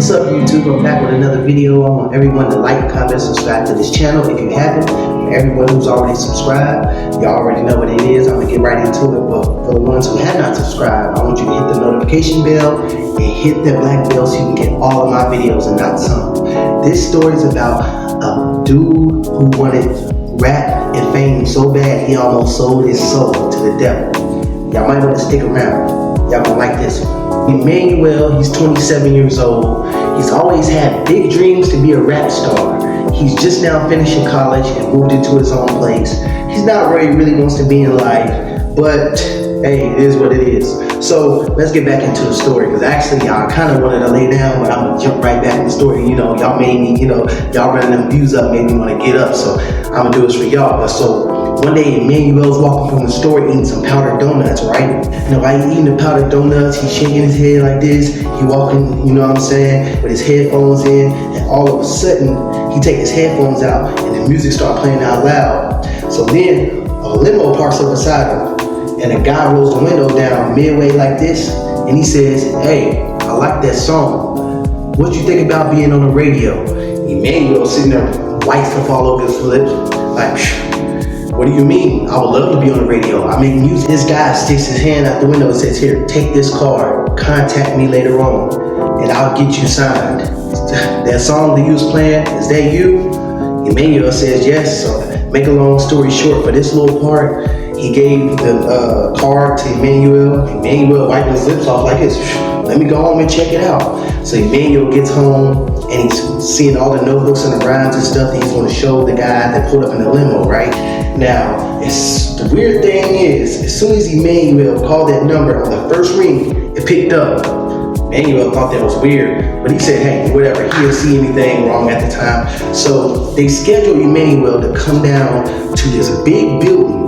What's up, YouTube? I'm back with another video. I want everyone to like, comment, subscribe to this channel if you haven't. For everyone who's already subscribed, y'all already know what it is. I'm gonna get right into it. But for the ones who have not subscribed, I want you to hit the notification bell and hit that black bell so you can get all of my videos and not some. This story is about a dude who wanted rap and fame so bad he almost sold his soul to the devil. Y'all might want to stick around. Y'all gonna like this one. Emmanuel, he's 27 years old. He's always had big dreams to be a rap star. He's just now finishing college and moved into his own place. He's not where he really wants to be in life, but hey, it is what it is. So let's get back into the story, because actually I kind of wanted to lay down, but I'm gonna jump right back in the story. Y'all made me, y'all running them views up made me want to get up, so I'm gonna do this for y'all. But so one day Emmanuel's walking from the store eating some powdered donuts, right? While he's eating the powdered donuts, he's shaking his head like this. He walking, you know what I'm saying, with his headphones in, and all of a sudden he take his headphones out and the music start playing out loud. So then a limo parks up beside him, and a guy rolls the window down midway like this, and he says, "Hey, I like that song. What you think about being on the radio?" Emmanuel sitting there, white stuff all over his lips, like, "What do you mean? I would love to be on the radio. I make music." This guy sticks his hand out the window and says, "Here, take this card. Contact me later on, and I'll get you signed." That song that you was playing, is that you? Emmanuel says yes. So make a long story short, for this little part, he gave the card to Emmanuel. Emmanuel wiping his lips off like this. "Let me go home and check it out." So Emmanuel gets home and he's seeing all the notebooks and the rhymes and stuff that he's going to show the guy that pulled up in the limo, right? Now, the weird thing is, as soon as Emmanuel called that number on the first ring, it picked up. Emmanuel thought that was weird, but he said, hey, whatever, he didn't see anything wrong at the time. So they scheduled Emmanuel to come down to this big building.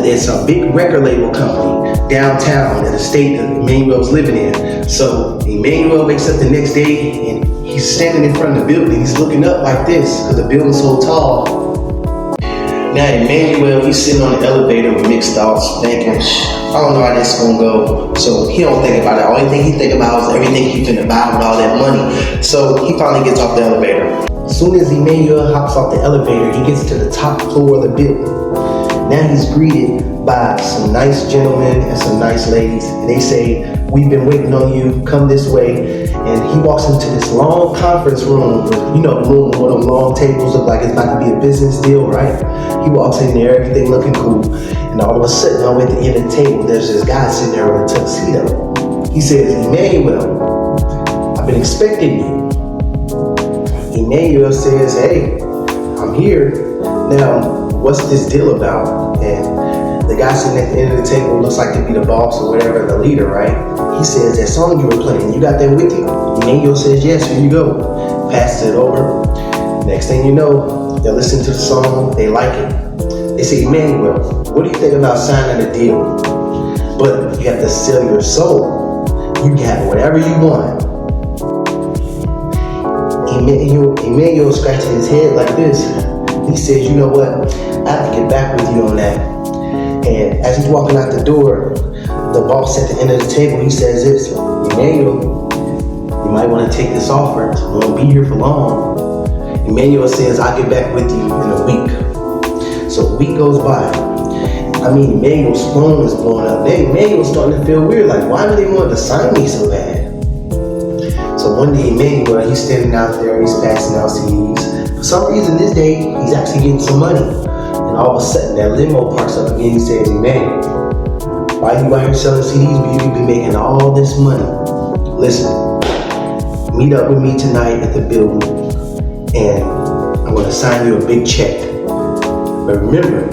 There's a big record label company downtown in the state that Emmanuel was living in. So Emmanuel wakes up the next day and he's standing in front of the building. He's looking up like this because the building's so tall. Now Emmanuel, he's sitting on the elevator with mixed thoughts, thinking, I don't know how this is gonna go. So he don't think about it. Only thing he think about is everything he finna buy with all that money. So he finally gets off the elevator. As soon as Emmanuel hops off the elevator, he gets to the top floor of the building. Now he's greeted by some nice gentlemen and some nice ladies, and they say, "We've been waiting on you, come this way." And he walks into this long conference room with, the room where them long tables look like it's about to be a business deal, right? He walks in there, everything looking cool, and all of a sudden, over at the end of the table, there's this guy sitting there with a tuxedo. He says, "Emmanuel, I've been expecting you." Emmanuel says, "Hey, I'm here. Now, what's this deal about?" And the guy sitting at the end of the table looks like to be the boss or whatever, the leader, right? He says, "That song you were playing, you got that with you?" Emmanuel says, "Yes, here you go." Passes it over. Next thing you know, they listen to the song, they like it. They say, "Emmanuel, what do you think about signing a deal? But you have to sell your soul. You can have whatever you want." Emmanuel scratches his head like this. He says, "You know what? I have to get back with you on that." And as he's walking out the door, the boss at the end of the table, he says this, "Emmanuel, you might want to take this offer. You won't be here for long." Emmanuel says, "I'll get back with you in a week." So a week goes by. Emmanuel's phone is blowing up. Emmanuel's starting to feel weird. Like, why do they want to sign me so bad? So one day, Emmanuel, he's standing out there, he's passing out CDs. For some reason, this day, he's actually getting some money. And all of a sudden, that limo parks up again. He says, "Emmanuel, why are you out here selling CDs but you could be making all this money? Listen, meet up with me tonight at the building, and I'm going to sign you a big check. But remember,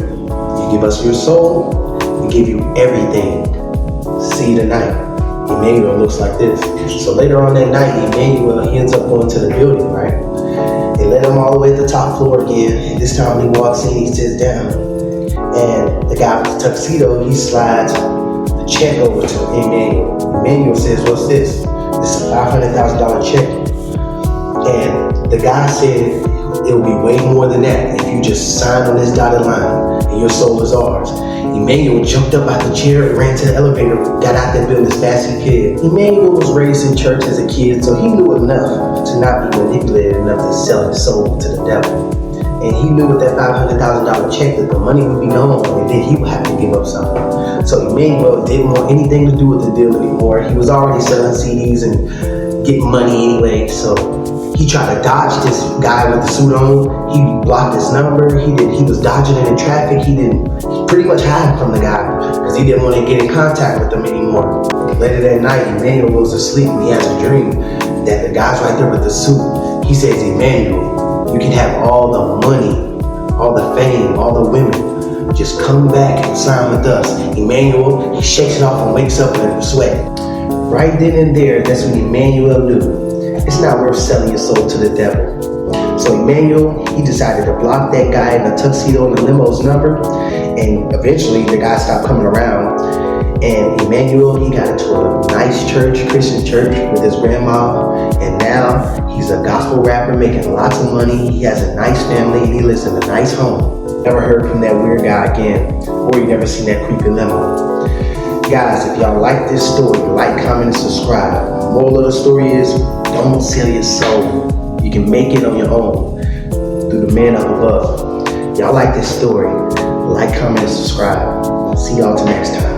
you give us your soul, we give you everything. See you tonight." Emmanuel looks like this. So later on that night, Emmanuel, he ends up going to the building, right? They let him all the way to the top floor again. And this time he walks in, he sits down. And the guy with the tuxedo, he slides the check over to Emmanuel. Emmanuel says, "What's this?" "This is a $500,000 check." And the guy said, "It'll be way more than that if you just sign on this dotted line and your soul is ours." Emmanuel jumped up out the chair and ran to the elevator, got out that building as fast as he could. Emmanuel was raised in church as a kid, so he knew enough to not be manipulated enough to sell his soul to the devil. And he knew with that $500,000 check that the money would be gone, and then he would have to give up something. So Emmanuel didn't want anything to do with the deal anymore. He was already selling CDs and getting money anyway, so he tried to dodge this guy with the suit on. He blocked his number. He was dodging it in traffic. He pretty much hid from the guy because he didn't want to get in contact with him anymore. Later that night, Emmanuel was asleep and he has a dream that the guy's right there with the suit. He says, "Emmanuel, you can have all the money, all the fame, all the women. Just come back and sign with us." Emmanuel, he shakes it off and wakes up in a sweat. Right then and there, that's when Emmanuel knew it's not worth selling your soul to the devil. So Emmanuel, he decided to block that guy in the tuxedo and the limo's number, and eventually the guy stopped coming around. And Emmanuel, he got into a nice church, Christian church, with his grandma, and now he's a gospel rapper making lots of money. He has a nice family and he lives in a nice home. Never heard from that weird guy again, or you never seen that creepy limo. Guys, if y'all like this story, like, comment, and subscribe. The moral of the story is, don't sell your soul. You can make it on your own through the man up above. Y'all like this story, like, comment, and subscribe. See y'all till next time.